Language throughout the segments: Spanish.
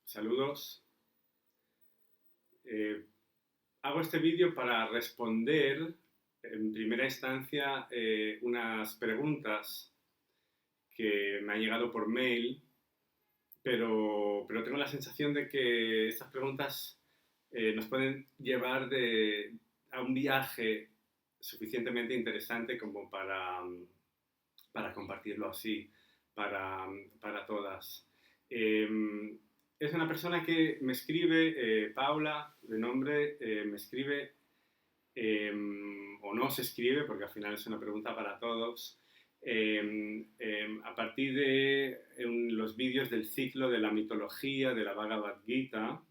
Saludos. Eh, Hago este vídeo para responder en primera instancia unas preguntas que me han llegado por mail, pero tengo la sensación de que estas preguntas nos pueden llevar a un viaje suficientemente interesante como para compartirlo así para todas. Eh, es una persona que me escribe, Paula, de nombre, me escribe, eh, o no se escribe, porque al final es una pregunta para todos, a partir de los vídeos del ciclo de la mitología de la Bhagavad Gita,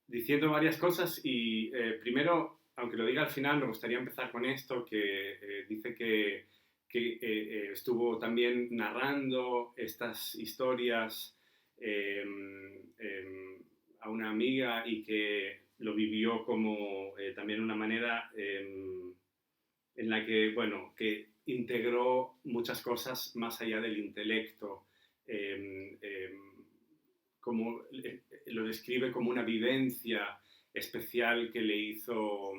diciendo varias cosas y primero, aunque lo diga al final, me gustaría empezar con esto, que dice que estuvo también narrando estas historias eh, eh, a una amiga y que lo vivió como también una manera en la que, bueno, que integró muchas cosas más allá del intelecto, eh, eh, como lo describe como una vivencia especial que le hizo,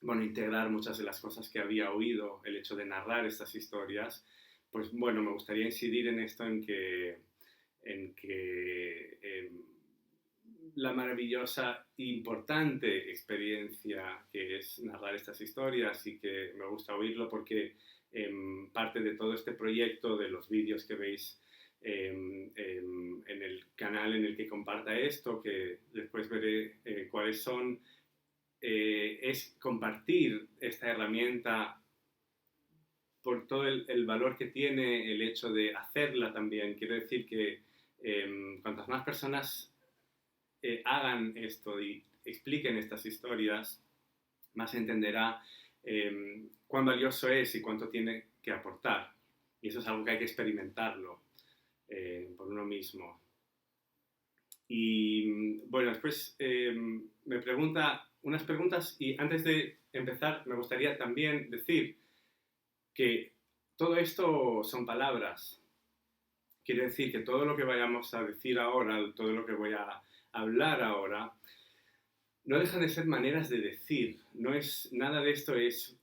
bueno, integrar muchas de las cosas que había oído, el hecho de narrar estas historias. Pues bueno, me gustaría incidir en esto, en que la maravillosa e importante experiencia que es narrar estas historias, y que me gusta oírlo porque parte de todo este proyecto de los vídeos que veis en el canal en el que comparta esto, que después veré cuáles son, es compartir esta herramienta por todo el valor que tiene el hecho de hacerla también. Quiero decir que cuantas más personas hagan esto y expliquen estas historias, más se entenderá cuán valioso es y cuánto tiene que aportar. Y eso es algo que hay que experimentarlo por uno mismo. Y bueno, después me pregunta unas preguntas, y antes de empezar me gustaría también decir que todo esto son palabras. Quiere decir que todo lo que vayamos a decir ahora, todo lo que voy a hablar ahora, no dejan de ser maneras de decir. No es, nada de esto es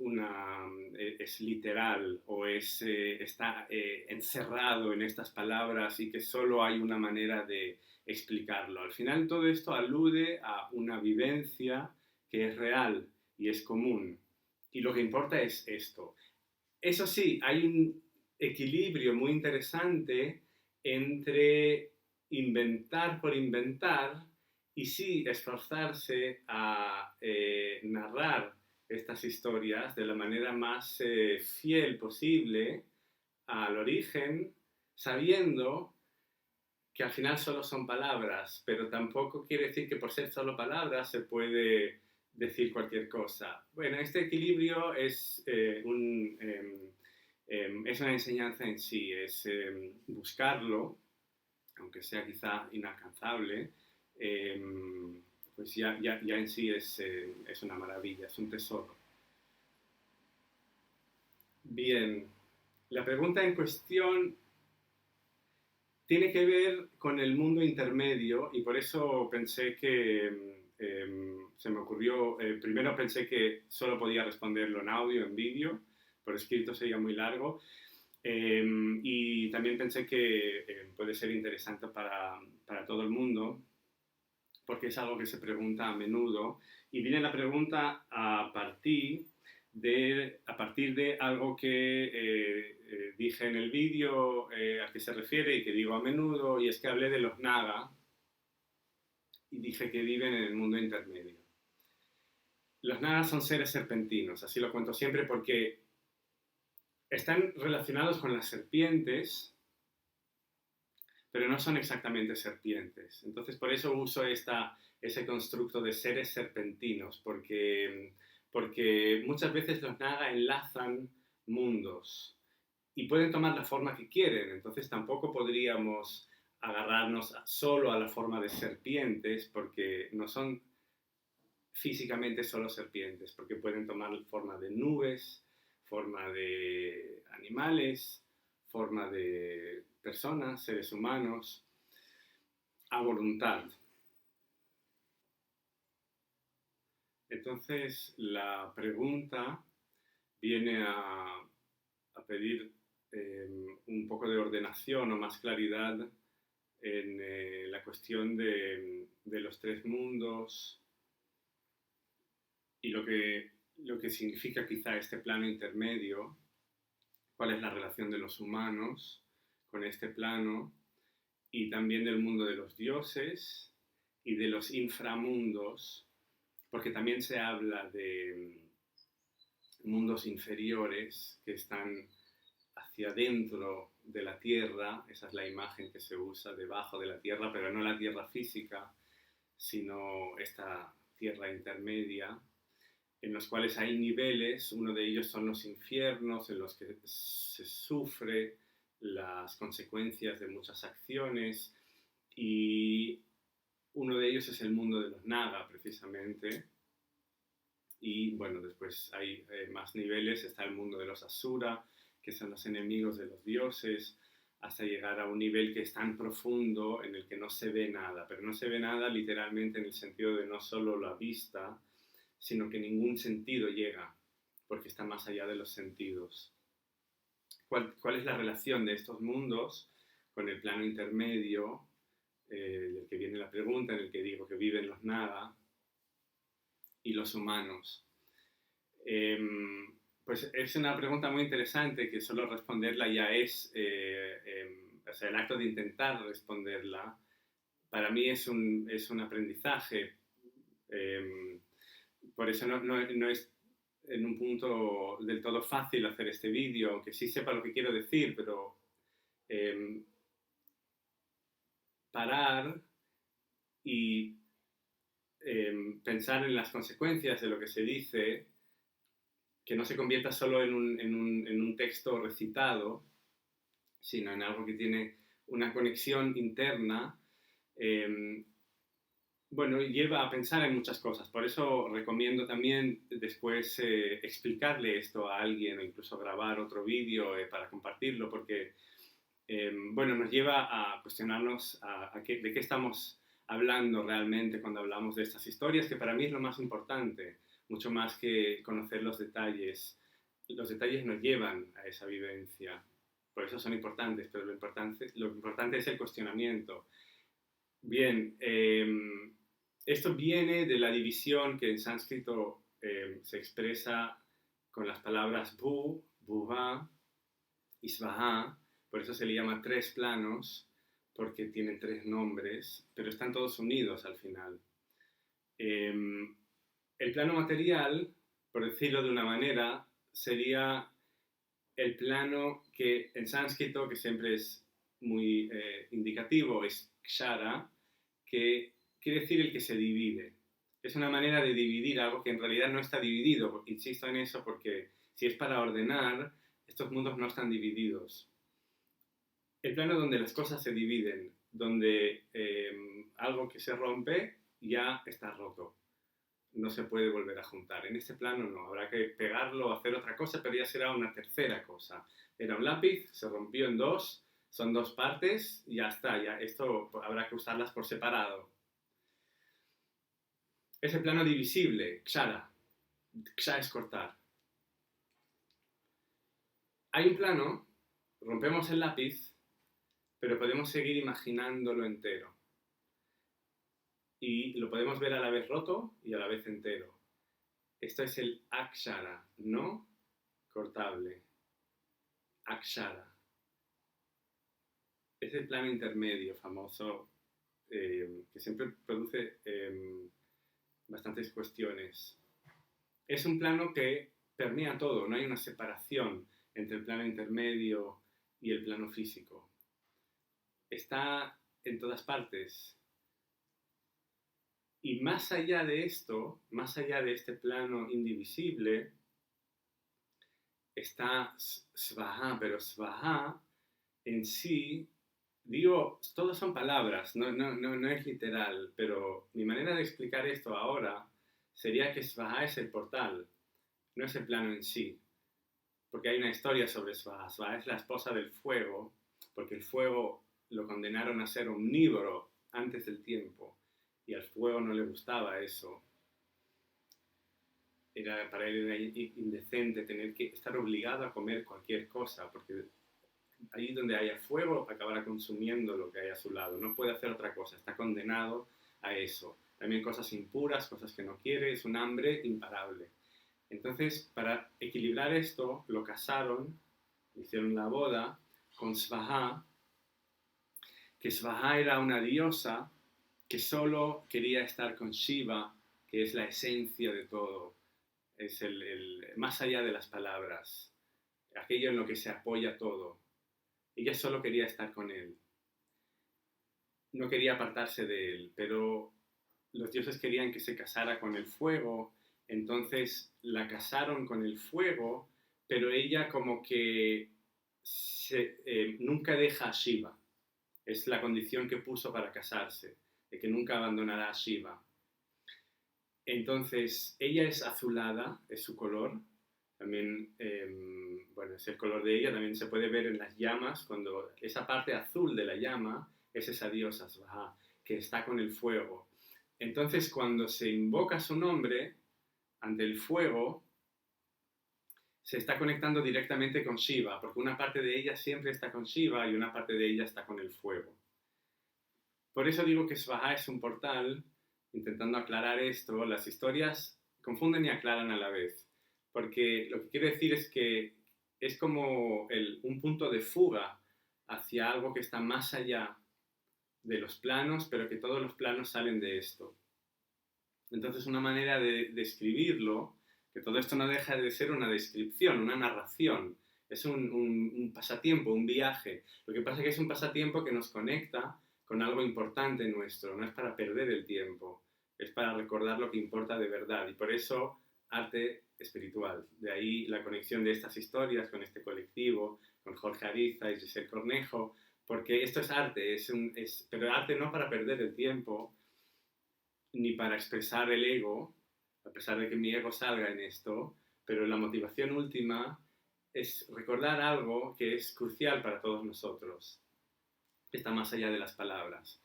literal o está encerrado en estas palabras y que solo hay una manera de explicarlo. Al final todo esto alude a una vivencia que es real y es común. Y lo que importa es esto. Eso sí, hay un equilibrio muy interesante entre inventar por inventar y sí esforzarse a narrar estas historias de la manera más fiel posible al origen, sabiendo que al final solo son palabras, pero tampoco quiere decir que por ser solo palabras se puede decir cualquier cosa. Bueno, este equilibrio es una enseñanza en sí, es buscarlo, aunque sea quizá inalcanzable, eh, pues ya en sí es una maravilla, es un tesoro. Bien, la pregunta en cuestión tiene que ver con el mundo intermedio, y por eso pensé que se me ocurrió, primero pensé que solo podía responderlo en audio, en vídeo, por escrito sería muy largo, y también pensé que puede ser interesante para todo el mundo, porque es algo que se pregunta a menudo, y viene la pregunta a partir de algo que dije en el vídeo a qué se refiere y que digo a menudo, y es que hablé de los Naga y dije que viven en el mundo intermedio. Los Nagas son seres serpentinos, así lo cuento siempre, porque están relacionados con las serpientes, pero no son exactamente serpientes. Entonces, por eso uso ese constructo de seres serpentinos, porque muchas veces los Naga enlazan mundos y pueden tomar la forma que quieren. Entonces, tampoco podríamos agarrarnos solo a la forma de serpientes, porque no son físicamente solo serpientes, porque pueden tomar forma de nubes, forma de animales, forma de personas, seres humanos. a voluntad. Entonces, la pregunta viene a pedir un poco de ordenación o más claridad en la cuestión de los tres mundos y lo que significa quizá este plano intermedio, cuál es la relación de los humanos con este plano y también del mundo de los dioses y de los inframundos, porque también se habla de mundos inferiores que están hacia dentro de la tierra, esa es la imagen que se usa, debajo de la tierra, pero no la tierra física, sino esta tierra intermedia, en los cuales hay niveles, uno de ellos son los infiernos, en los que se sufre las consecuencias de muchas acciones, y uno de ellos es el mundo de los Naga, precisamente, y bueno, después hay más niveles, está el mundo de los Asura, que son los enemigos de los dioses, hasta llegar a un nivel que es tan profundo en el que no se ve nada, pero no se ve nada literalmente en el sentido de no solo la vista, sino que ningún sentido llega, porque está más allá de los sentidos. ¿Cuál es la relación de estos mundos con el plano intermedio, del que viene la pregunta, en el que digo que viven los Naga y los humanos? Pues es una pregunta muy interesante que solo responderla ya es, o sea, el acto de intentar responderla, para mí es un aprendizaje. Por eso no es en un punto del todo fácil hacer este vídeo, aunque sí sepa lo que quiero decir, pero parar y pensar en las consecuencias de lo que se dice, que no se convierta solo en un texto recitado, sino en algo que tiene una conexión interna, bueno, lleva a pensar en muchas cosas. Por eso recomiendo también después explicarle esto a alguien o incluso grabar otro vídeo para compartirlo, porque bueno, nos lleva a cuestionarnos de qué estamos hablando realmente cuando hablamos de estas historias, que para mí es lo más importante, mucho más que conocer los detalles. Los detalles nos llevan a esa vivencia, por eso son importantes, pero lo importante es el cuestionamiento. Bien, esto viene de la división que en sánscrito se expresa con las palabras bhu, bhuva y svaha, por eso se le llama tres planos, porque tienen tres nombres, pero están todos unidos al final. El plano material, por decirlo de una manera, sería el plano que en sánscrito, que siempre es muy indicativo, es kshara, que quiere decir el que se divide. Es una manera de dividir algo que en realidad no está dividido. Insisto en eso porque si es para ordenar, estos mundos no están divididos. El plano donde las cosas se dividen, donde algo que se rompe ya está roto. No se puede volver a juntar. En este plano no, habrá que pegarlo, hacer otra cosa, pero ya será una tercera cosa. Era un lápiz, se rompió en dos, son dos partes, y ya está, ya esto habrá que usarlas por separado. Ese plano divisible, kshara. Ksha es cortar. Hay un plano, rompemos el lápiz, pero podemos seguir imaginándolo entero. Y lo podemos ver a la vez roto y a la vez entero. Esto es el akshara, no cortable. Akshara. Es el plano intermedio famoso que siempre produce bastantes cuestiones. Es un plano que permea todo, no hay una separación entre el plano intermedio y el plano físico. Está en todas partes. Y más allá de esto, más allá de este plano indivisible, está svaha, pero svaha en sí, digo, todos son palabras, no es literal, pero mi manera de explicar esto ahora sería que svaha es el portal, no es el plano en sí, porque hay una historia sobre svaha. Svaha es la esposa del fuego, porque el fuego lo condenaron a ser omnívoro antes del tiempo y al fuego no le gustaba eso. Para él era indecente tener que estar obligado a comer cualquier cosa, porque ahí donde haya fuego acabará consumiendo lo que hay a su lado, no puede hacer otra cosa, está condenado a eso. También cosas impuras, cosas que no quiere, es un hambre imparable. Entonces, para equilibrar esto, lo casaron, hicieron la boda con Svaha, que Svaha era una diosa que solo quería estar con Shiva, que es la esencia de todo, es más allá de las palabras, aquello en lo que se apoya todo. Ella solo quería estar con él, no quería apartarse de él, pero los dioses querían que se casara con el fuego, entonces la casaron con el fuego, pero ella como que nunca deja a Shiva. Es la condición que puso para casarse, de que nunca abandonará a Shiva. Entonces, ella es azulada, es su color. También, bueno, es el color de ella. También se puede ver en las llamas, cuando esa parte azul de la llama es esa diosa Svaha, que está con el fuego. Entonces, cuando se invoca su nombre ante el fuego, se está conectando directamente con Shiva, porque una parte de ella siempre está con Shiva y una parte de ella está con el fuego. Por eso digo que Svaha es un portal, intentando aclarar esto. Las historias confunden y aclaran a la vez, porque lo que quiero decir es que es como un punto de fuga hacia algo que está más allá de los planos, pero que todos los planos salen de esto. Entonces, una manera de describirlo, que todo esto no deja de ser una descripción, una narración, es un pasatiempo, un viaje. Lo que pasa es que es un pasatiempo que nos conecta con algo importante nuestro, no es para perder el tiempo, es para recordar lo que importa de verdad. Y por eso, arte espiritual. De ahí la conexión de estas historias con este colectivo, con Jorge Ariza y Giselle Cornejo, porque esto es arte, pero arte no para perder el tiempo, ni para expresar el ego, a pesar de que mi ego salga en esto, pero la motivación última es recordar algo que es crucial para todos nosotros, que está más allá de las palabras.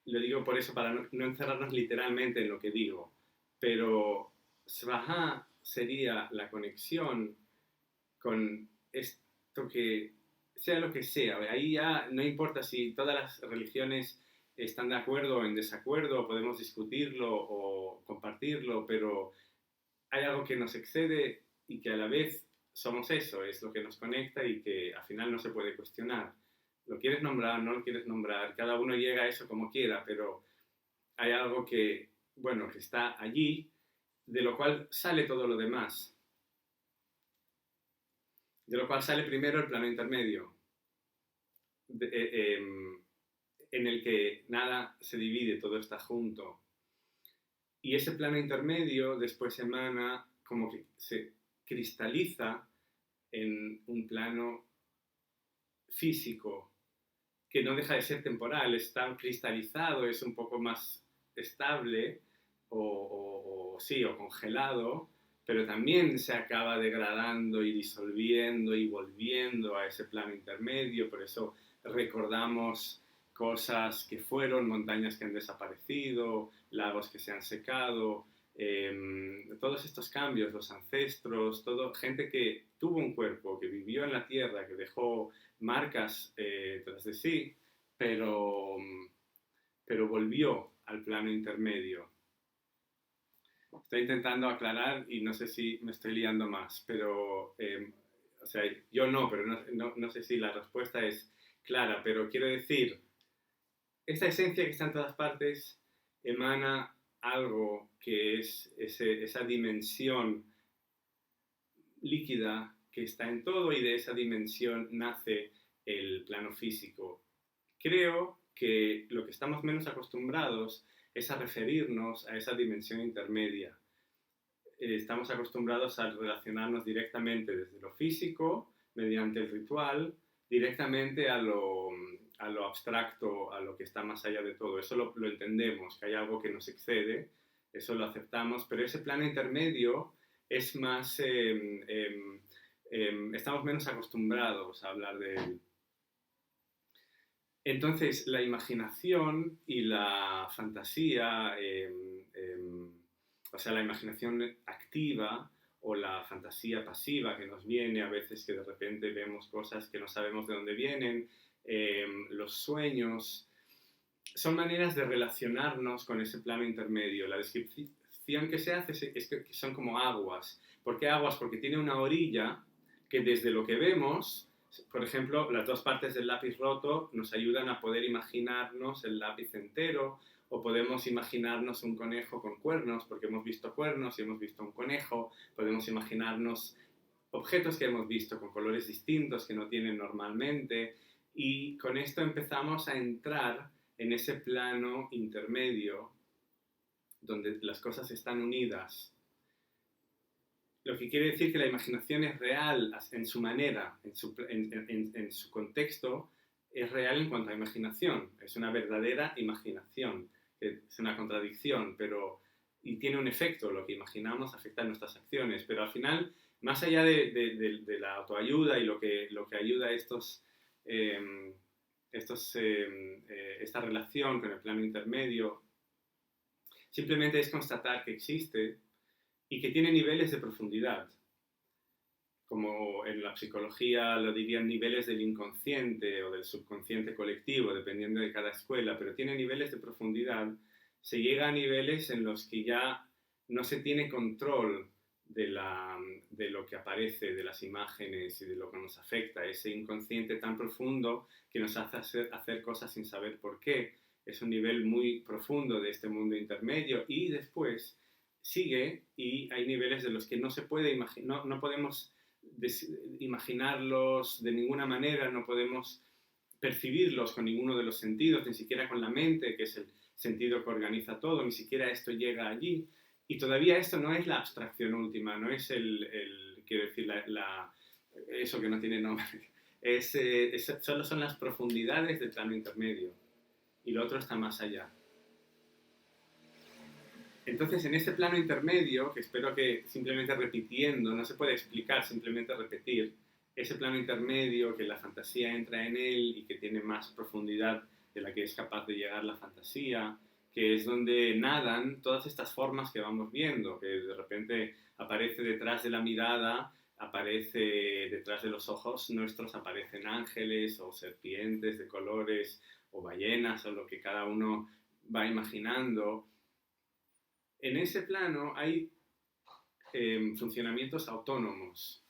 Lo digo por eso, para no encerrarnos literalmente en lo que digo, pero Svaha sería la conexión con esto que sea lo que sea. Ahí ya no importa si todas las religiones están de acuerdo o en desacuerdo, podemos discutirlo o compartirlo, pero hay algo que nos excede y que a la vez somos eso, es lo que nos conecta y que al final no se puede cuestionar. Lo quieres nombrar, no lo quieres nombrar, cada uno llega a eso como quiera, pero hay algo que, bueno, que está allí, de lo cual sale todo lo demás. De lo cual sale primero el plano intermedio, en el que nada se divide, todo está junto. Y ese plano intermedio después emana, como que se cristaliza en un plano físico, que no deja de ser temporal, está cristalizado, es un poco más estable, sí, o congelado, pero también se acaba degradando y disolviendo y volviendo a ese plano intermedio, por eso recordamos cosas que fueron, montañas que han desaparecido, lagos que se han secado, todos estos cambios, los ancestros, gente que tuvo un cuerpo, que vivió en la tierra, que dejó marcas tras de sí, pero volvió al plano intermedio. Estoy intentando aclarar y no sé si me estoy liando más, pero, o sea, yo no, pero no sé si la respuesta es clara, pero quiero decir, esta esencia que está en todas partes emana algo que es esa dimensión líquida que está en todo y de esa dimensión nace el plano físico. Creo que lo que estamos menos acostumbrados es a referirnos a esa dimensión intermedia. Estamos acostumbrados a relacionarnos directamente desde lo físico, mediante el ritual, directamente a lo abstracto, a lo que está más allá de todo. Eso lo entendemos, que hay algo que nos excede, eso lo aceptamos, pero ese plano intermedio es más, estamos menos acostumbrados a hablar de él. Entonces, la imaginación y la fantasía, o sea, la imaginación activa o la fantasía pasiva que nos viene, a veces que de repente vemos cosas que no sabemos de dónde vienen, los sueños, son maneras de relacionarnos con ese plano intermedio. La descripción que se hace es que son como aguas. ¿Por qué aguas? Porque tiene una orilla que desde lo que vemos, por ejemplo, las dos partes del lápiz roto nos ayudan a poder imaginarnos el lápiz entero, o podemos imaginarnos un conejo con cuernos, porque hemos visto cuernos y hemos visto un conejo, podemos imaginarnos objetos que hemos visto con colores distintos que no tienen normalmente, y con esto empezamos a entrar en ese plano intermedio donde las cosas están unidas. Lo que quiere decir que la imaginación es real en su manera, en su contexto, es real en cuanto a imaginación. Es una verdadera imaginación. Es una contradicción, pero y tiene un efecto. Lo que imaginamos afecta a nuestras acciones. Pero al final, más allá de la autoayuda y lo que ayuda a esta relación con el plano intermedio, simplemente es constatar que existe y que tiene niveles de profundidad, como en la psicología lo dirían niveles del inconsciente o del subconsciente colectivo, dependiendo de cada escuela, pero tiene niveles de profundidad. Se llega a niveles en los que ya no se tiene control de lo que aparece, de las imágenes y de lo que nos afecta, ese inconsciente tan profundo que nos hace hacer cosas sin saber por qué. Es un nivel muy profundo de este mundo intermedio, y después sigue y hay niveles de los que no se puede imaginar, no podemos imaginarlos de ninguna manera, no podemos percibirlos con ninguno de los sentidos, ni siquiera con la mente, que es el sentido que organiza todo, ni siquiera esto llega allí. Y todavía esto no es la abstracción última, no es quiero decir, eso que no tiene nombre. Solo son las profundidades del plano intermedio, y lo otro está más allá. Entonces, en ese plano intermedio, que espero que simplemente repitiendo, no se puede explicar, simplemente repetir, ese plano intermedio, que la fantasía entra en él y que tiene más profundidad de la que es capaz de llegar la fantasía, que es donde nadan todas estas formas que vamos viendo, que de repente aparece detrás de la mirada, aparece detrás de los ojos nuestros, aparecen ángeles o serpientes de colores o ballenas o lo que cada uno va imaginando. En ese plano hay funcionamientos autónomos.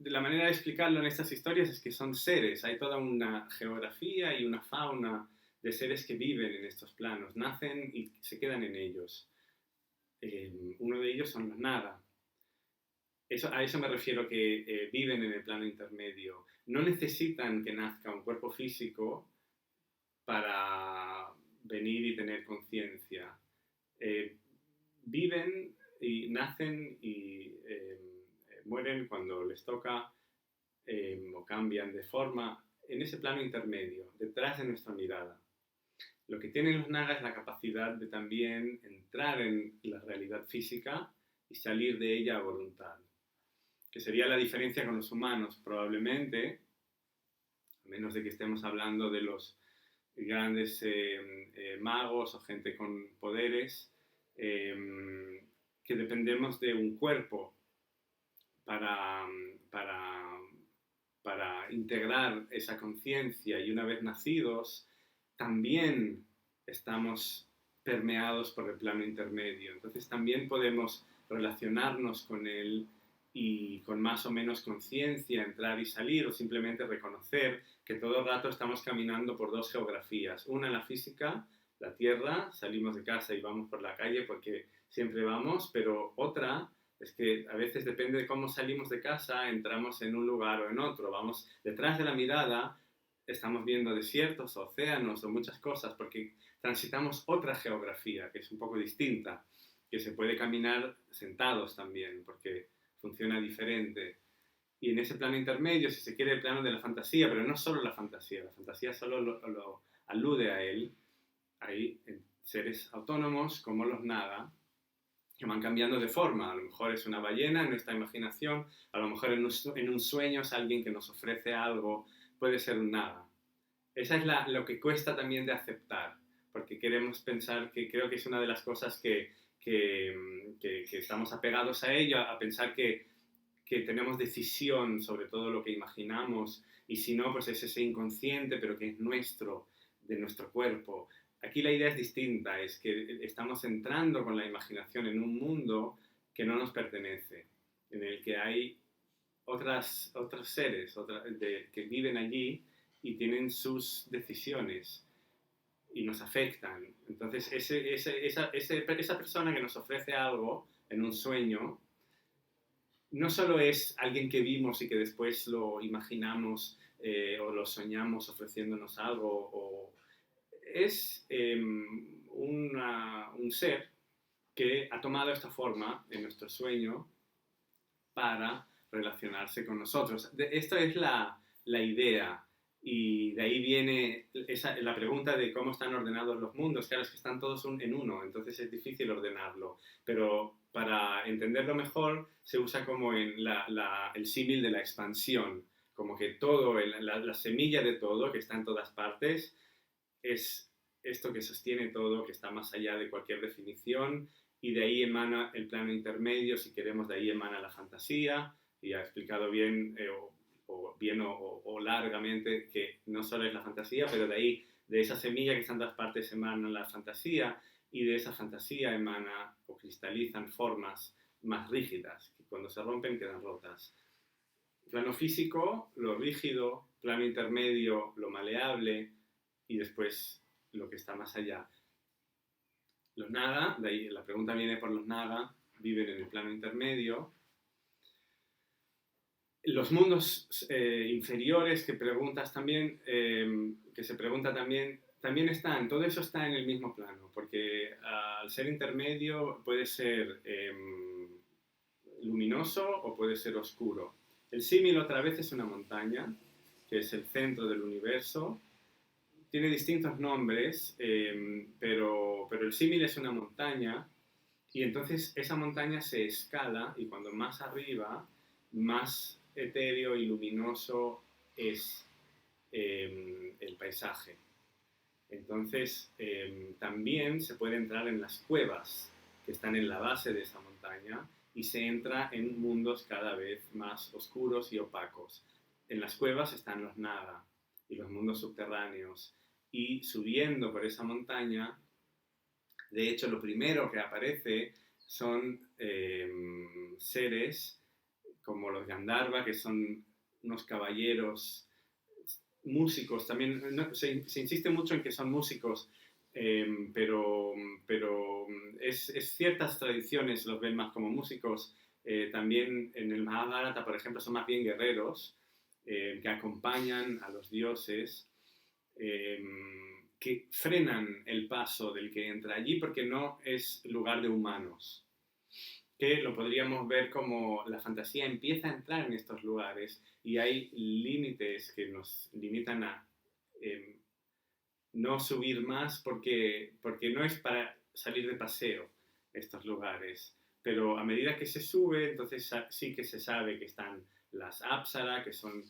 La manera de explicarlo en estas historias es que son seres, hay toda una geografía y una fauna de seres que viven en estos planos, nacen y se quedan en ellos. Uno de ellos son los nada. A eso me refiero, que viven en el plano intermedio. No necesitan que nazca un cuerpo físico para venir y tener conciencia. Viven y nacen y mueren cuando les toca, o cambian de forma en ese plano intermedio, detrás de nuestra mirada. Lo que tienen los nagas es la capacidad de también entrar en la realidad física y salir de ella a voluntad, que sería la diferencia con los humanos, probablemente, a menos de que estemos hablando de los grandes magos o gente con poderes, que dependemos de un cuerpo para, para, para integrar esa conciencia, y una vez nacidos también estamos permeados por el plano intermedio. Entonces también podemos relacionarnos con él y con más o menos conciencia entrar y salir, o simplemente reconocer que todo el rato estamos caminando por dos geografías. Una, la física, la tierra, salimos de casa y vamos por la calle porque siempre vamos, pero otra es que a veces depende de cómo salimos de casa, entramos en un lugar o en otro. Vamos detrás de la mirada, estamos viendo desiertos, océanos o muchas cosas, porque transitamos otra geografía que es un poco distinta, que se puede caminar sentados también, porque funciona diferente. Y en ese plano intermedio, si se quiere, el plano de la fantasía, pero no solo la fantasía solo lo alude a él. Hay seres autónomos como los nada, que van cambiando de forma. A lo mejor es una ballena en nuestra imaginación, a lo mejor en un sueño es alguien que nos ofrece algo, puede ser un nada. Esa es lo que cuesta también de aceptar, porque queremos pensar que creo que es una de las cosas que estamos apegados a ello, a pensar que tenemos decisión sobre todo lo que imaginamos, y si no, pues es ese inconsciente, pero que es nuestro, de nuestro cuerpo. Aquí la idea es distinta, es que estamos entrando con la imaginación en un mundo que no nos pertenece, en el que hay otros seres que viven allí y tienen sus decisiones y nos afectan. Entonces, esa persona que nos ofrece algo en un sueño no solo es alguien que vimos y que después lo imaginamos o lo soñamos ofreciéndonos algo, es un ser que ha tomado esta forma en nuestro sueño para relacionarse con nosotros. Esta es la idea, y de ahí viene la pregunta de cómo están ordenados los mundos. Claro, es que están todos en uno, entonces es difícil ordenarlo, pero para entenderlo mejor se usa como en el símil de la expansión, como que todo, la semilla de todo, que está en todas partes, es esto que sostiene todo, que está más allá de cualquier definición, y de ahí emana el plano intermedio, si queremos, de ahí emana la fantasía, y ha explicado bien, o largamente, que no solo es la fantasía, pero de ahí, de esa semilla que está en todas partes, emana la fantasía, y de esa fantasía emana o cristalizan formas más rígidas, que cuando se rompen quedan rotas. Plano físico, lo rígido; plano intermedio, lo maleable; y después lo que está más allá. Los naga, de ahí la pregunta viene por los naga, viven en el plano intermedio. Los mundos inferiores que preguntas también, que se pregunta también están, todo eso está en el mismo plano, porque al ser intermedio puede ser luminoso o puede ser oscuro. El símil otra vez es una montaña, que es el centro del universo. Tiene distintos nombres, pero el símil es una montaña, y entonces esa montaña se escala, y cuando más arriba, más etéreo y luminoso es el paisaje. Entonces, también se puede entrar en las cuevas que están en la base de esa montaña, y se entra en mundos cada vez más oscuros y opacos. En las cuevas están los naga y los mundos subterráneos, y subiendo por esa montaña, de hecho, lo primero que aparece son seres como los Gandharva, que son unos caballeros músicos. También se insiste mucho en que son músicos, pero ciertas tradiciones los ven más como músicos. También en el Mahabharata, por ejemplo, son más bien guerreros que acompañan a los dioses, que frenan el paso del que entra allí, porque no es lugar de humanos. Que lo podríamos ver como la fantasía empieza a entrar en estos lugares, y hay límites que nos limitan a no subir más, porque no es para salir de paseo estos lugares. Pero a medida que se sube, entonces sí que se sabe que están las Apsara, que son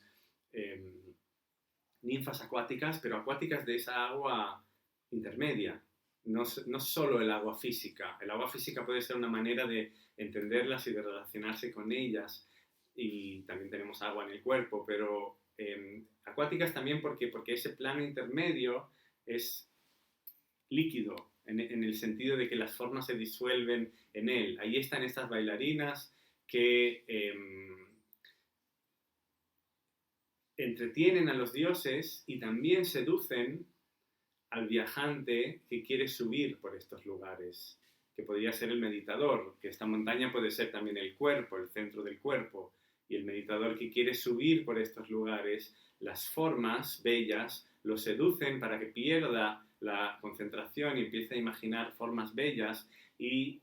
ninfas acuáticas, pero acuáticas de esa agua intermedia. No solo el agua física. El agua física puede ser una manera de entenderlas y de relacionarse con ellas, y también tenemos agua en el cuerpo, pero acuáticas también porque ese plano intermedio es líquido, en el sentido de que las formas se disuelven en él. Ahí están estas bailarinas que entretienen a los dioses y también seducen al viajante que quiere subir por estos lugares, que podría ser el meditador, que esta montaña puede ser también el cuerpo, el centro del cuerpo, y el meditador que quiere subir por estos lugares, las formas bellas lo seducen para que pierda la concentración y empiece a imaginar formas bellas, y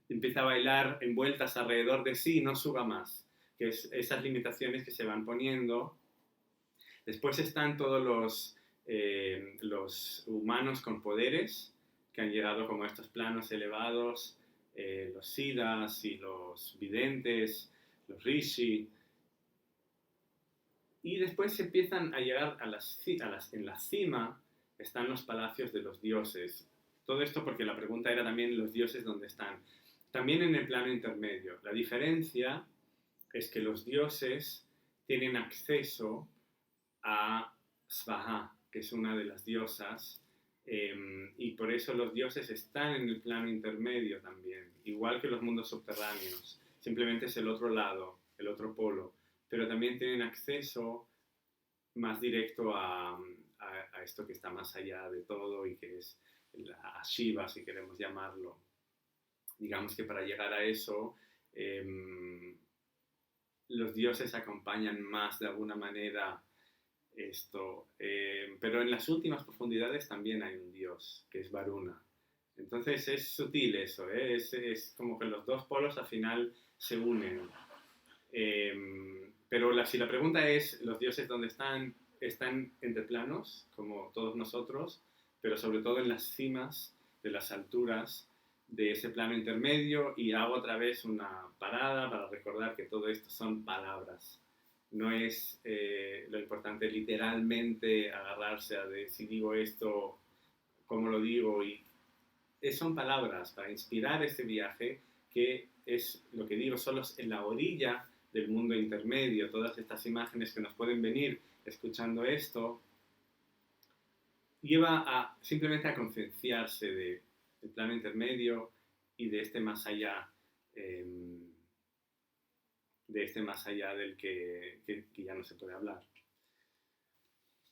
empieza a bailar envueltas alrededor de sí y no suba más, que es esas limitaciones que se van poniendo. Después están todos los humanos con poderes, que han llegado como a estos planos elevados, los siddhas y los videntes, los rishi. Y después empiezan a llegar en la cima están los palacios de los dioses. Todo esto porque la pregunta era también los dioses dónde están. También en el plano intermedio. La diferencia es que los dioses tienen acceso a Svaha, que es una de las diosas, y por eso los dioses están en el plano intermedio también, igual que los mundos subterráneos. Simplemente es el otro lado, el otro polo. Pero también tienen acceso más directo a esto que está más allá de todo y que es a Shiva, si queremos llamarlo. Digamos que para llegar a eso, los dioses acompañan más de alguna manera esto, pero en las últimas profundidades también hay un dios, que es Varuna. Entonces es sutil eso, es como que los dos polos al final se unen. Pero si la pregunta es, ¿los dioses dónde están? Están entre planos, como todos nosotros, pero sobre todo en las cimas de las alturas de ese plano intermedio, y hago otra vez una parada para recordar que todo esto son palabras. No es lo importante literalmente agarrarse a de si digo esto, cómo lo digo, son palabras para inspirar este viaje que es lo que digo, solo en la orilla del mundo intermedio. Todas estas imágenes que nos pueden venir escuchando esto lleva simplemente a concienciarse del plano intermedio y de este más allá, del que ya no se puede hablar.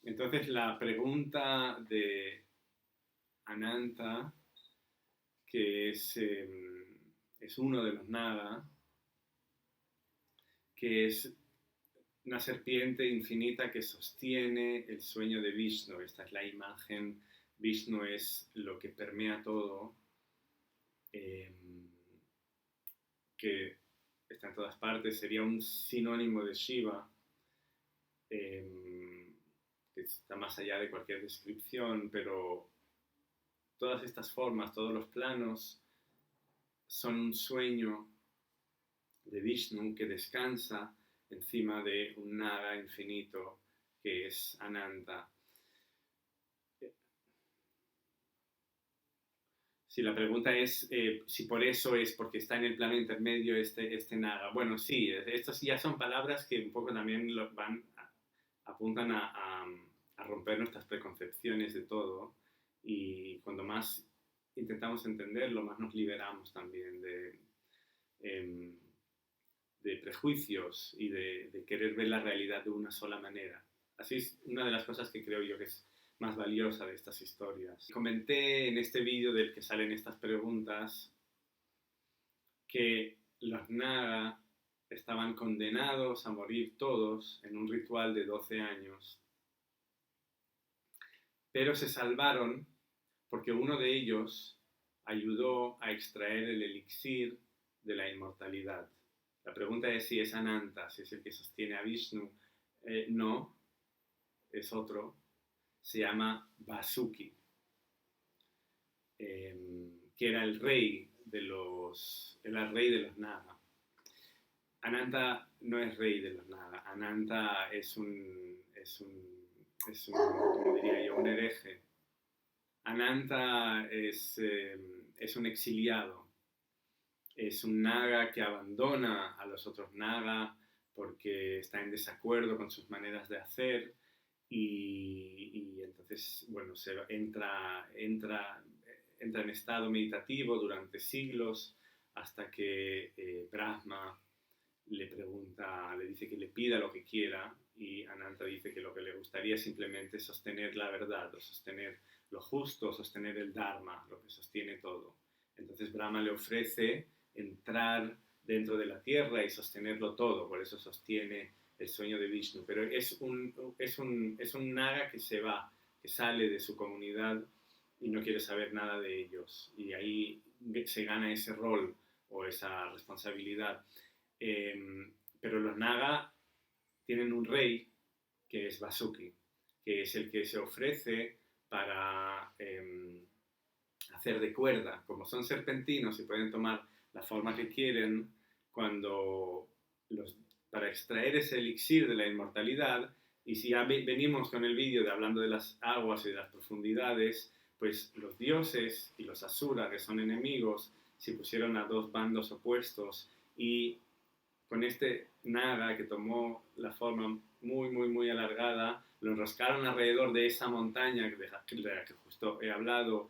Entonces la pregunta de Ananta, que es uno de los Naga, que es una serpiente infinita que sostiene el sueño de Vishnu. Esta es la imagen. Vishnu es lo que permea todo, que está en todas partes. Sería un sinónimo de Shiva, que está más allá de cualquier descripción, pero todas estas formas, todos los planos, son un sueño de Vishnu que descansa encima de un Naga infinito que es Ananta. Si la pregunta es si por eso es porque está en el plano intermedio este Naga. Bueno, sí, estas ya son palabras que un poco también apuntan a romper nuestras preconcepciones de todo, y cuando más intentamos entenderlo, más nos liberamos también de prejuicios y de querer ver la realidad de una sola manera. Así es una de las cosas que creo yo que es más valiosa de estas historias. Comenté en este vídeo del que salen estas preguntas que los Naga estaban condenados a morir todos en un ritual de 12 años, pero se salvaron porque uno de ellos ayudó a extraer el elixir de la inmortalidad. La pregunta es si es Ananta, si es el que sostiene a Vishnu. No, es otro. Se llama Vasuki, que era el rey de los Naga. Ananta no es rey de los Naga. Ananta es un ¿cómo diría yo? Un hereje. Ananta es un exiliado. Es un Naga que abandona a los otros Naga porque está en desacuerdo con sus maneras de hacer, y entonces, bueno, entra en estado meditativo durante siglos hasta que Brahma le dice que le pida lo que quiera, y Ananta dice que lo que le gustaría es simplemente sostener la verdad, o sostener lo justo, sostener el Dharma, lo que sostiene todo. Entonces Brahma le ofrece entrar dentro de la tierra y sostenerlo todo, por eso sostiene el sueño de Vishnu. Pero es un Naga que se va, que sale de su comunidad y no quiere saber nada de ellos, y ahí se gana ese rol o esa responsabilidad. Pero los Naga tienen un rey que es Vasuki, que es el que se ofrece para hacer de cuerda. Como son serpentinos y pueden tomar la forma que quieren, para extraer ese elixir de la inmortalidad, y si ya venimos con el vídeo de hablando de las aguas y de las profundidades, pues los dioses y los asura, que son enemigos, se pusieron a dos bandos opuestos y con este naga que tomó la forma muy, muy, muy alargada, lo enroscaron alrededor de esa montaña de la que justo he hablado,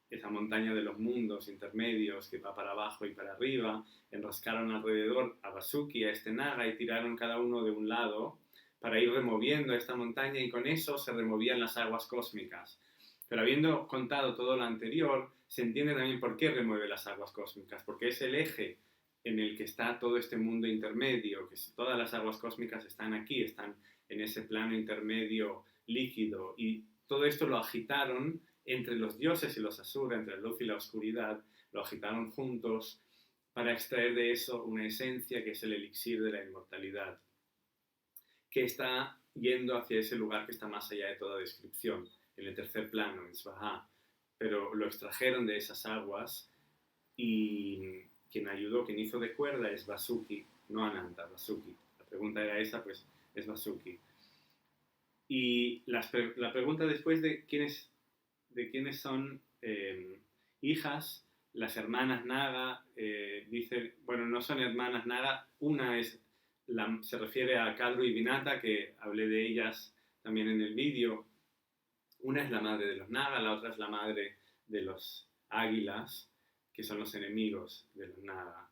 esa montaña de los mundos intermedios que va para abajo y para arriba, enroscaron alrededor a Vasuki, a este naga, y tiraron cada uno de un lado para ir removiendo esta montaña, y con eso se removían las aguas cósmicas. Pero habiendo contado todo lo anterior, se entiende también por qué remueve las aguas cósmicas, porque es el eje en el que está todo este mundo intermedio, que todas las aguas cósmicas están aquí, están en ese plano intermedio líquido, y todo esto lo agitaron entre los dioses y los asura, entre la luz y la oscuridad, lo agitaron juntos para extraer de eso una esencia que es el elixir de la inmortalidad, que está yendo hacia ese lugar que está más allá de toda descripción, en el tercer plano, en Svaha. Pero lo extrajeron de esas aguas y quien ayudó, quien hizo de cuerda es Vasuki, no Ananta, Vasuki. La pregunta era esa, pues es Vasuki. Y la pregunta después de quiénes son hijas, las hermanas Naga, dice, bueno, no son hermanas Naga, una se refiere a Kadru y Vinata, que hablé de ellas también en el vídeo. Una es la madre de los Naga, la otra es la madre de los águilas, que son los enemigos de los Naga.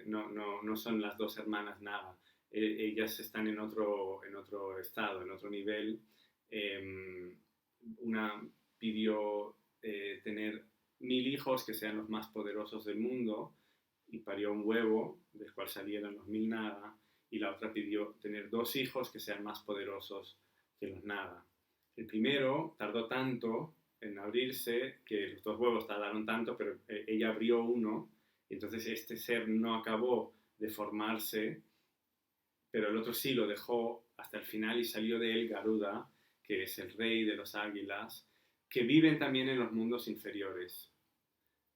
No son las dos hermanas Naga. Ellas están en otro estado, en otro nivel. Una pidió tener 1000 hijos que sean los más poderosos del mundo y parió un huevo del cual salieron los 1000 Naga, y la otra pidió tener 2 hijos que sean más poderosos que los Naga. El primero tardó tanto en abrirse que los 2 huevos tardaron tanto, pero ella abrió uno, y entonces este ser no acabó de formarse, pero el otro sí lo dejó hasta el final y salió de él Garuda, que es el rey de los águilas, que viven también en los mundos inferiores.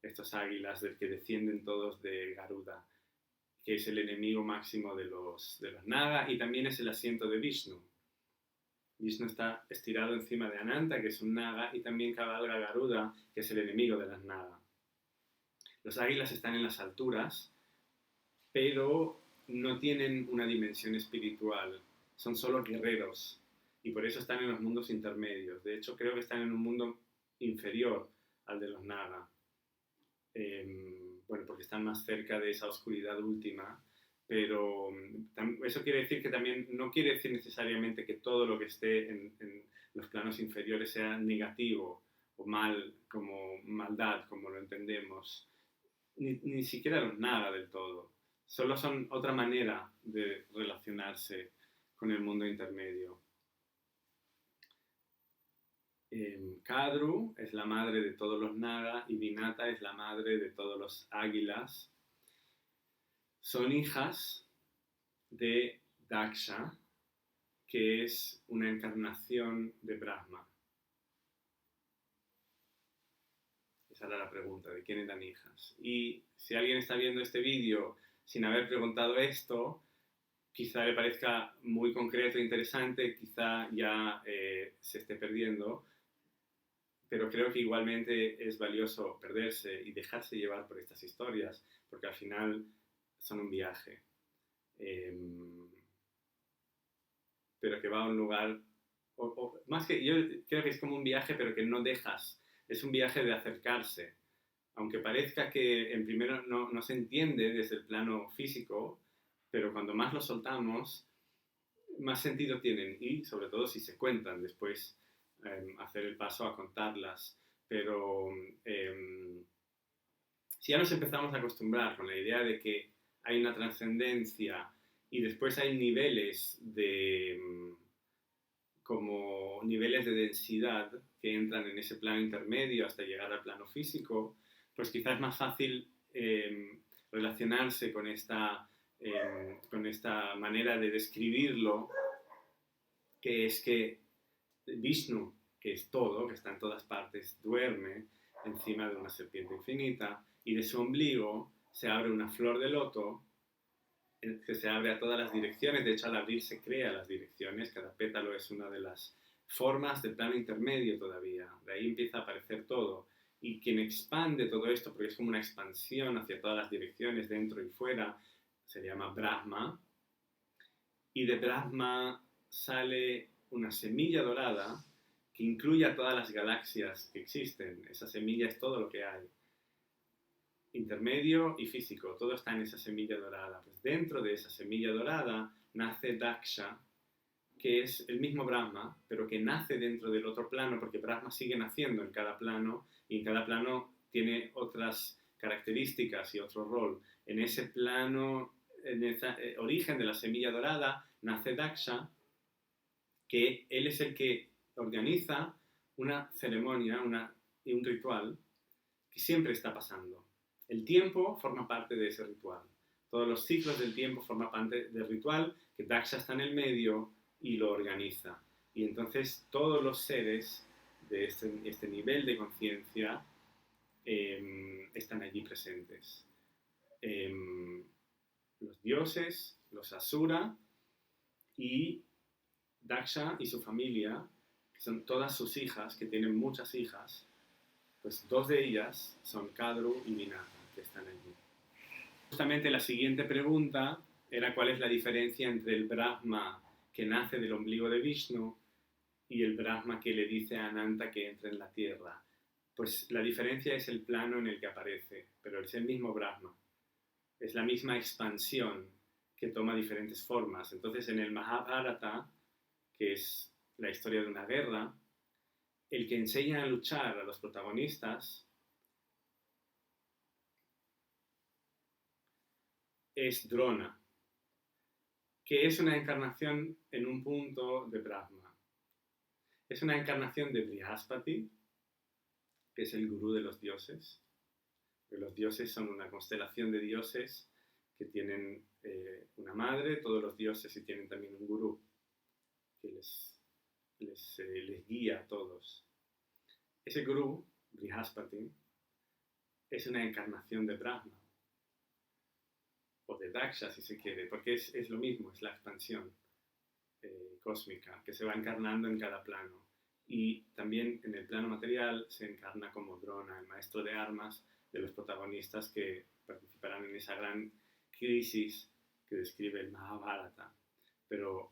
Estos águilas del que descienden todos de Garuda, que es el enemigo máximo de los Naga, y también es el asiento de Vishnu. Vishnu está estirado encima de Ananta, que es un Naga, y también cabalga Garuda, que es el enemigo de las Naga. Los águilas están en las alturas, pero no tienen una dimensión espiritual, son solo guerreros, y por eso están en los mundos intermedios. De hecho, creo que están en un mundo inferior al de los Naga. Bueno, porque están más cerca de esa oscuridad última, pero eso quiere decir que también no quiere decir necesariamente que todo lo que esté en los planos inferiores sea negativo o mal, como maldad, como lo entendemos. Ni siquiera los Naga del todo. Solo son otra manera de relacionarse con el mundo intermedio. Kadru es la madre de todos los Naga y Vinata es la madre de todos los águilas. Son hijas de Daksha, que es una encarnación de Brahma. Esa era la pregunta, ¿de quién eran hijas? Y si alguien está viendo este vídeo sin haber preguntado esto, quizá le parezca muy concreto e interesante, quizá ya se esté perdiendo, pero creo que igualmente es valioso perderse y dejarse llevar por estas historias, porque al final son un viaje, pero que va a un lugar, más que yo creo que es como un viaje, pero que no dejas, es un viaje de acercarse, aunque parezca que en primero no se entiende desde el plano físico, pero cuando más lo soltamos, más sentido tienen, y sobre todo si se cuentan después, hacer el paso a contarlas. Pero si ya nos empezamos a acostumbrar con la idea de que hay una trascendencia y después hay niveles como niveles de densidad que entran en ese plano intermedio hasta llegar al plano físico, pues quizás es más fácil relacionarse con esta manera de describirlo, que es que Vishnu que es todo, que está en todas partes, duerme encima de una serpiente infinita y de su ombligo se abre una flor de loto que se abre a todas las direcciones. De hecho, al abrir se crea las direcciones. Cada pétalo es una de las formas del plano intermedio todavía. De ahí empieza a aparecer todo. Y quien expande todo esto, porque es como una expansión hacia todas las direcciones, dentro y fuera, se llama Brahma. Y de Brahma sale una semilla dorada que incluye a todas las galaxias que existen. Esa semilla es todo lo que hay. Intermedio y físico, todo está en esa semilla dorada. Pues dentro de esa semilla dorada nace Daksha, que es el mismo Brahma, pero que nace dentro del otro plano, porque Brahma sigue naciendo en cada plano, y en cada plano tiene otras características y otro rol. En ese plano, en ese origen de la semilla dorada, nace Daksha, que él es el que organiza una ceremonia y un ritual que siempre está pasando. El tiempo forma parte de ese ritual. Todos los ciclos del tiempo forman parte del ritual, que Daksha está en el medio y lo organiza. Y entonces todos los seres de este nivel de conciencia están allí presentes. Los dioses, los asura y Daksha y su familia, que son todas sus hijas, que tienen muchas hijas, pues dos de ellas son Kadru y Vinata, que están allí. Justamente la siguiente pregunta era cuál es la diferencia entre el Brahma que nace del ombligo de Vishnu y el Brahma que le dice a Ananta que entre en la tierra. Pues la diferencia es el plano en el que aparece, pero es el mismo Brahma. Es la misma expansión que toma diferentes formas. Entonces en el Mahabharata, que es la historia de una guerra, el que enseña a luchar a los protagonistas es Drona, que es una encarnación en un punto de Brahma. Es una encarnación de Brihaspati, que es el gurú de los dioses. Los dioses son una constelación de dioses que tienen una madre, todos los dioses, y tienen también un gurú que les guía a todos. Ese gurú, Brihaspati, es una encarnación de Brahma, o de Daksha si se quiere, porque es lo mismo, es la expansión cósmica que se va encarnando en cada plano. Y también en el plano material se encarna como Drona, el maestro de armas de los protagonistas que participarán en esa gran crisis que describe el Mahabharata. Pero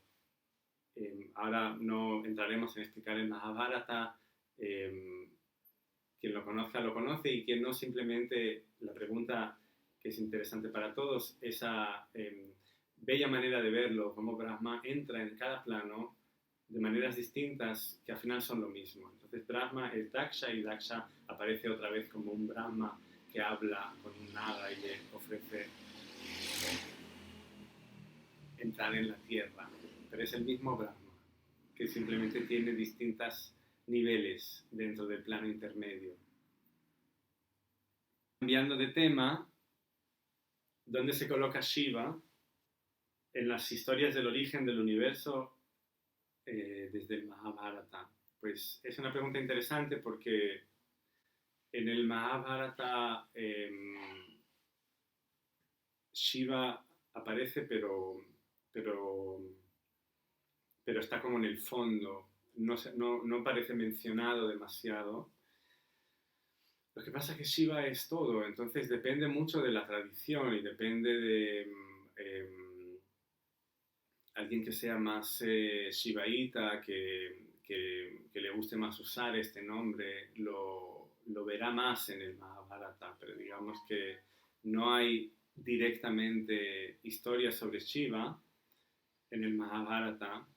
ahora no entraremos en explicar el Mahabharata. Quien lo conozca lo conoce, y quien no, simplemente la pregunta que es interesante para todos, esa bella manera de verlo, cómo Brahma entra en cada plano de maneras distintas que al final son lo mismo. Entonces Brahma es Daksha, y Daksha aparece otra vez como un Brahma que habla con un naga y le ofrece entrar en la tierra. Pero es el mismo Brahma, que simplemente tiene distintos niveles dentro del plano intermedio. Cambiando de tema, ¿dónde se coloca Shiva en las historias del origen del universo desde el Mahabharata? Pues es una pregunta interesante, porque en el Mahabharata Shiva aparece, pero está como en el fondo, no parece mencionado demasiado. Lo que pasa es que Shiva es todo, entonces depende mucho de la tradición y depende de alguien que sea más shivaíta, que le guste más usar este nombre, lo verá más en el Mahabharata, pero digamos que no hay directamente historias sobre Shiva en el Mahabharata.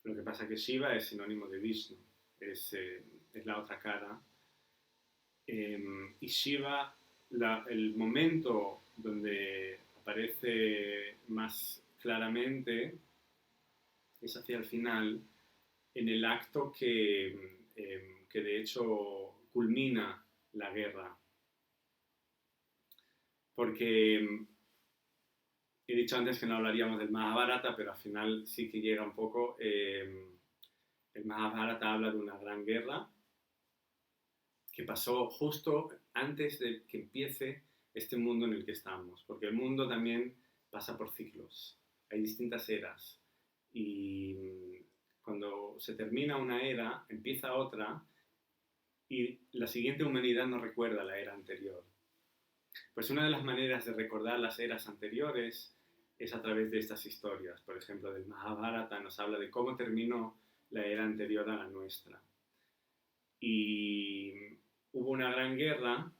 Lo que pasa es que Shiva es sinónimo de Vishnu, es la otra cara. Y Shiva, el momento donde aparece más claramente es hacia el final, en el acto que de hecho culmina la guerra. Porque he dicho antes que no hablaríamos del Mahabharata, pero al final sí que llega un poco. El Mahabharata habla de una gran guerra que pasó justo antes de que empiece este mundo en el que estamos, porque el mundo también pasa por ciclos, hay distintas eras y cuando se termina una era, empieza otra y la siguiente humanidad no recuerda la era anterior. Pues una de las maneras de recordar las eras anteriores es a través de estas historias. Por ejemplo, del Mahabharata nos habla de cómo terminó la era anterior a la nuestra. Y hubo una gran guerra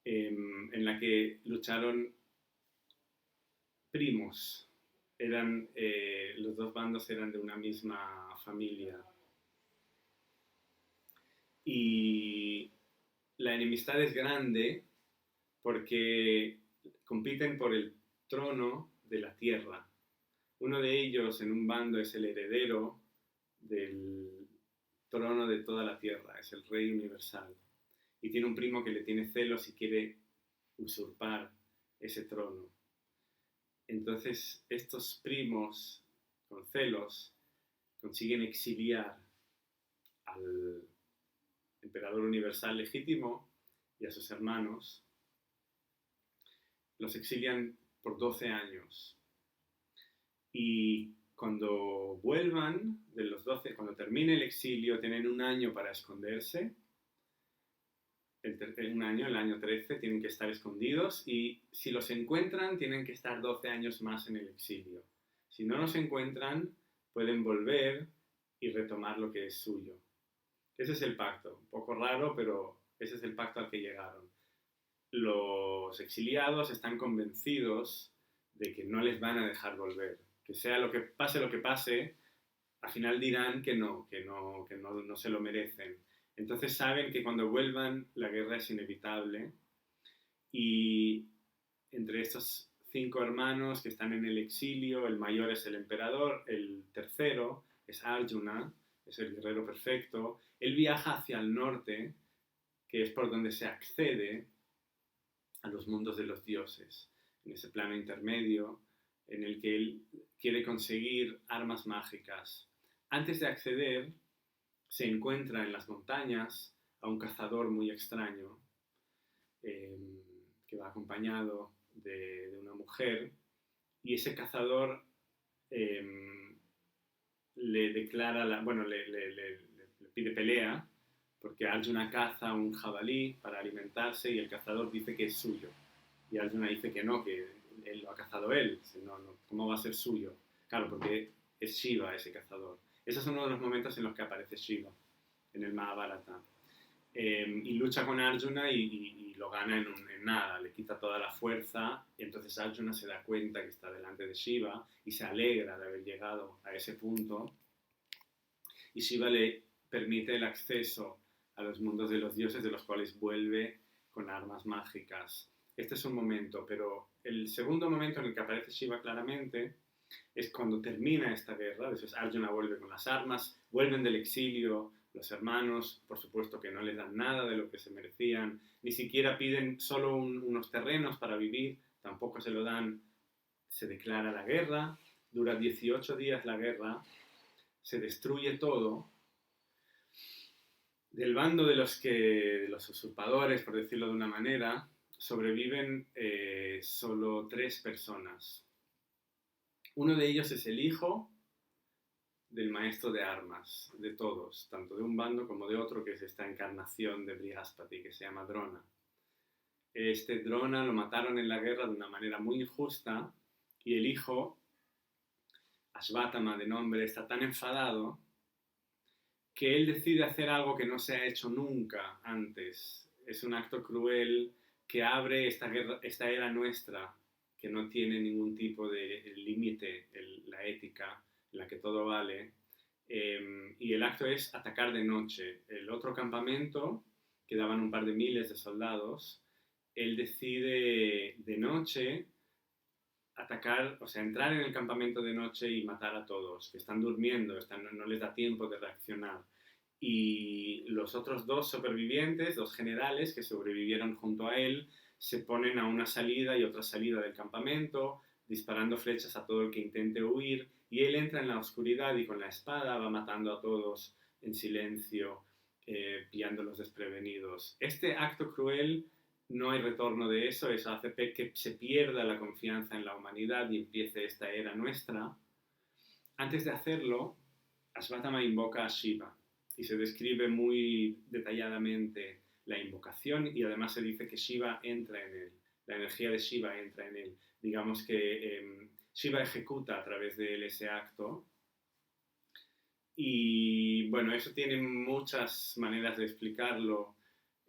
en la que lucharon primos. Los dos bandos eran de una misma familia. Y la enemistad es grande porque compiten por el trono de la tierra. Uno de ellos en un bando es el heredero del trono de toda la tierra, es el rey universal. Y tiene un primo que le tiene celos y quiere usurpar ese trono. Entonces estos primos con celos consiguen exiliar al emperador universal legítimo y a sus hermanos. Los exilian por 12 años. Y cuando vuelvan de los 12, cuando termine el exilio, tienen un año para esconderse. El año 13, tienen que estar escondidos y si los encuentran, tienen que estar 12 años más en el exilio. Si no los encuentran, pueden volver y retomar lo que es suyo. Ese es el pacto. Un poco raro, pero ese es el pacto al que llegaron. Los exiliados están convencidos de que no les van a dejar volver. Que sea lo que pase, al final dirán que no se lo merecen. Entonces saben que cuando vuelvan la guerra es inevitable y entre estos 5 hermanos que están en el exilio, el mayor es el emperador, el tercero es Arjuna, es el guerrero perfecto. Él viaja hacia el norte, que es por donde se accede a los mundos de los dioses, en ese plano intermedio en el que él quiere conseguir armas mágicas. Antes de acceder, se encuentra en las montañas a un cazador muy extraño que va acompañado de una mujer y ese cazador le declara, le pide pelea porque Arjuna caza un jabalí para alimentarse y el cazador dice que es suyo y Arjuna dice que no, que él lo ha cazado él, no, ¿cómo va a ser suyo? Claro, porque es Shiva ese cazador. Ese es uno de los momentos en los que aparece Shiva en el Mahabharata. Y lucha con Arjuna y lo gana en nada, le quita toda la fuerza y entonces Arjuna se da cuenta que está delante de Shiva y se alegra de haber llegado a ese punto y Shiva le permite el acceso a los mundos de los dioses de los cuales vuelve con armas mágicas. Este es un momento, pero el segundo momento en el que aparece Shiva claramente es cuando termina esta guerra. Entonces Arjuna vuelve con las armas, vuelven del exilio los hermanos, por supuesto que no les dan nada de lo que se merecían, ni siquiera piden solo unos terrenos para vivir, tampoco se lo dan, se declara la guerra, dura 18 días la guerra, se destruye todo. Del bando de los usurpadores, por decirlo de una manera, sobreviven solo 3 personas. Uno de ellos es el hijo del maestro de armas, de todos, tanto de un bando como de otro, que es esta encarnación de Brihaspati, que se llama Drona. Este Drona lo mataron en la guerra de una manera muy injusta y el hijo, Ashvatthama de nombre, está tan enfadado que él decide hacer algo que no se ha hecho nunca antes. Es un acto cruel que abre esta era nuestra, que no tiene ningún tipo de límite, la ética, en la que todo vale. Y el acto es atacar de noche. El otro campamento, quedaban un par de miles de soldados, él decide de noche atacar, o sea, entrar en el campamento de noche y matar a todos, que están durmiendo, no les da tiempo de reaccionar. Y los otros 2 supervivientes, 2 generales que sobrevivieron junto a él, se ponen a una salida y otra salida del campamento, disparando flechas a todo el que intente huir, y él entra en la oscuridad y con la espada va matando a todos en silencio, pillándolos desprevenidos. Este acto cruel, no hay retorno de eso, eso hace que se pierda la confianza en la humanidad y empiece esta era nuestra. Antes de hacerlo, Ashvatthama invoca a Shiva y se describe muy detalladamente la invocación y además se dice que Shiva entra en él, la energía de Shiva entra en él. Digamos que Shiva ejecuta a través de él ese acto y bueno, eso tiene muchas maneras de explicarlo.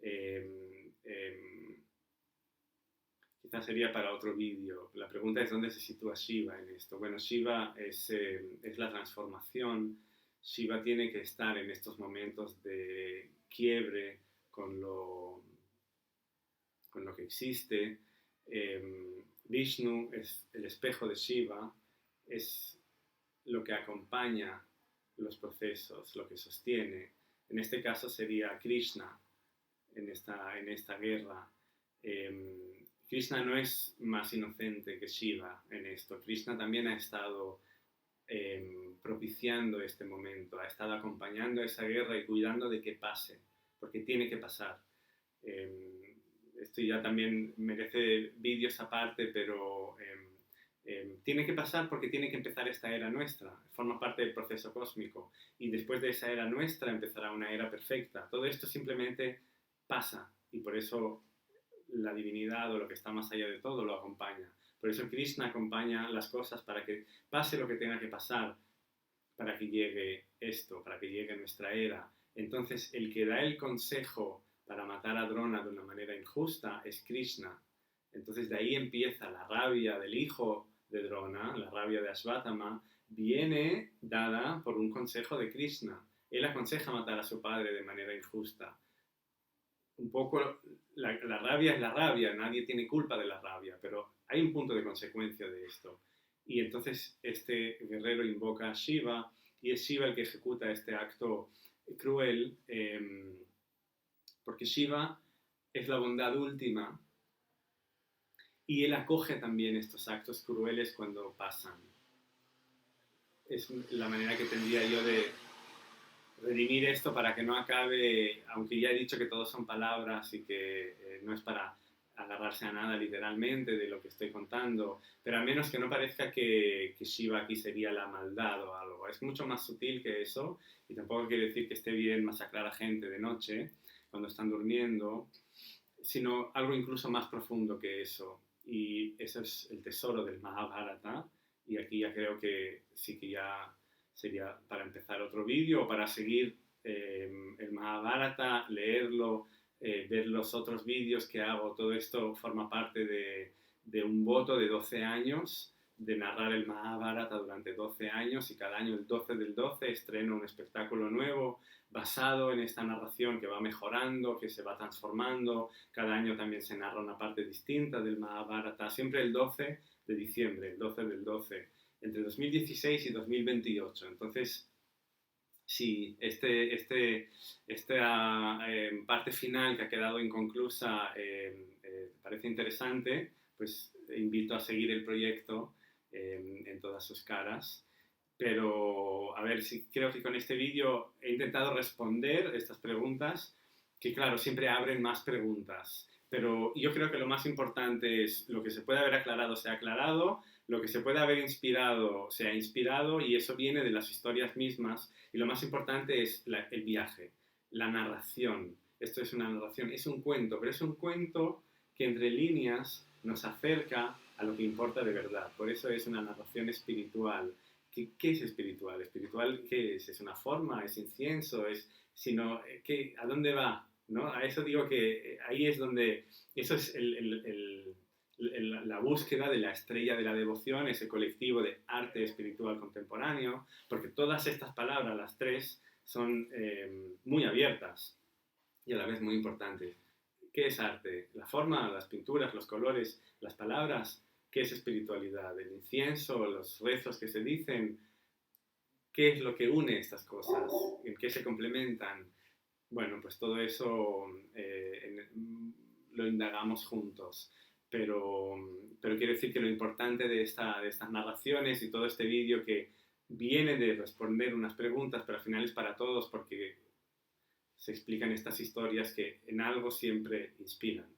Eh, eh, Quizás sería para otro vídeo. La pregunta es dónde se sitúa Shiva en esto. Bueno, Shiva es la transformación. Shiva tiene que estar en estos momentos de quiebre con con lo que existe. Vishnu es el espejo de Shiva, es lo que acompaña los procesos, lo que sostiene. En este caso sería Krishna en esta guerra. Krishna no es más inocente que Shiva en esto. Krishna también ha estado propiciando este momento, ha estado acompañando esa guerra y cuidando de que pase, porque tiene que pasar. Esto ya también merece vídeos aparte, pero tiene que pasar porque tiene que empezar esta era nuestra, forma parte del proceso cósmico, y después de esa era nuestra empezará una era perfecta. Todo esto simplemente pasa, y por eso la divinidad o lo que está más allá de todo lo acompaña. Por eso Krishna acompaña las cosas para que pase lo que tenga que pasar, para que llegue esto, para que llegue nuestra era. Entonces, el que da el consejo para matar a Drona de una manera injusta es Krishna. Entonces, de ahí empieza la rabia del hijo de Drona, la rabia de Ashvatthama, viene dada por un consejo de Krishna. Él aconseja matar a su padre de manera injusta. Un poco la rabia es la rabia, nadie tiene culpa de la rabia, pero hay un punto de consecuencia de esto. Y entonces este guerrero invoca a Shiva y es Shiva el que ejecuta este acto cruel, porque Shiva es la bondad última y él acoge también estos actos crueles cuando pasan. Es la manera que tendría yo de redimir esto para que no acabe, aunque ya he dicho que todos son palabras y que no es para agarrarse a nada literalmente de lo que estoy contando, pero al menos que no parezca que Shiva aquí sería la maldad o algo. Es mucho más sutil que eso y tampoco quiere decir que esté bien masacrar a gente de noche cuando están durmiendo, sino algo incluso más profundo que eso. Y eso es el tesoro del Mahabharata y aquí ya creo que sí que ya sería para empezar otro vídeo o para seguir el Mahabharata, leerlo, ver los otros vídeos que hago. Todo esto forma parte de un voto de 12 años de narrar el Mahabharata durante 12 años y cada año el 12 del 12 estreno un espectáculo nuevo basado en esta narración que va mejorando, que se va transformando. Cada año también se narra una parte distinta del Mahabharata, siempre el 12 de diciembre, el 12 del 12, entre 2016 y 2028. Entonces, sí, esta parte final que ha quedado inconclusa parece interesante, pues invito a seguir el proyecto en todas sus caras. Pero, a ver, si creo que con este vídeo he intentado responder estas preguntas, que claro, siempre abren más preguntas. Pero yo creo que lo más importante es lo que se puede haber aclarado se ha aclarado, lo que se puede haber inspirado se ha inspirado y eso viene de las historias mismas. Y lo más importante es el viaje, la narración. Esto es una narración, es un cuento, pero es un cuento que entre líneas nos acerca a lo que importa de verdad. Por eso es una narración espiritual. ¿Qué es espiritual? ¿Espiritual qué es? ¿Es una forma? ¿Es incienso? Sino, ¿a dónde va? ¿No? A eso digo que ahí es donde, eso es la búsqueda de la estrella de la devoción, ese colectivo de arte espiritual contemporáneo, porque todas estas palabras, las tres, son muy abiertas y a la vez muy importantes. ¿Qué es arte? La forma, las pinturas, los colores, las palabras. ¿Qué es espiritualidad? El incienso, los rezos que se dicen. ¿Qué es lo que une estas cosas? ¿En qué se complementan? Bueno, pues todo eso lo indagamos juntos. Pero quiero decir que lo importante de estas narraciones y todo este vídeo que viene de responder unas preguntas, pero al final es para todos porque se explican estas historias que en algo siempre inspiran.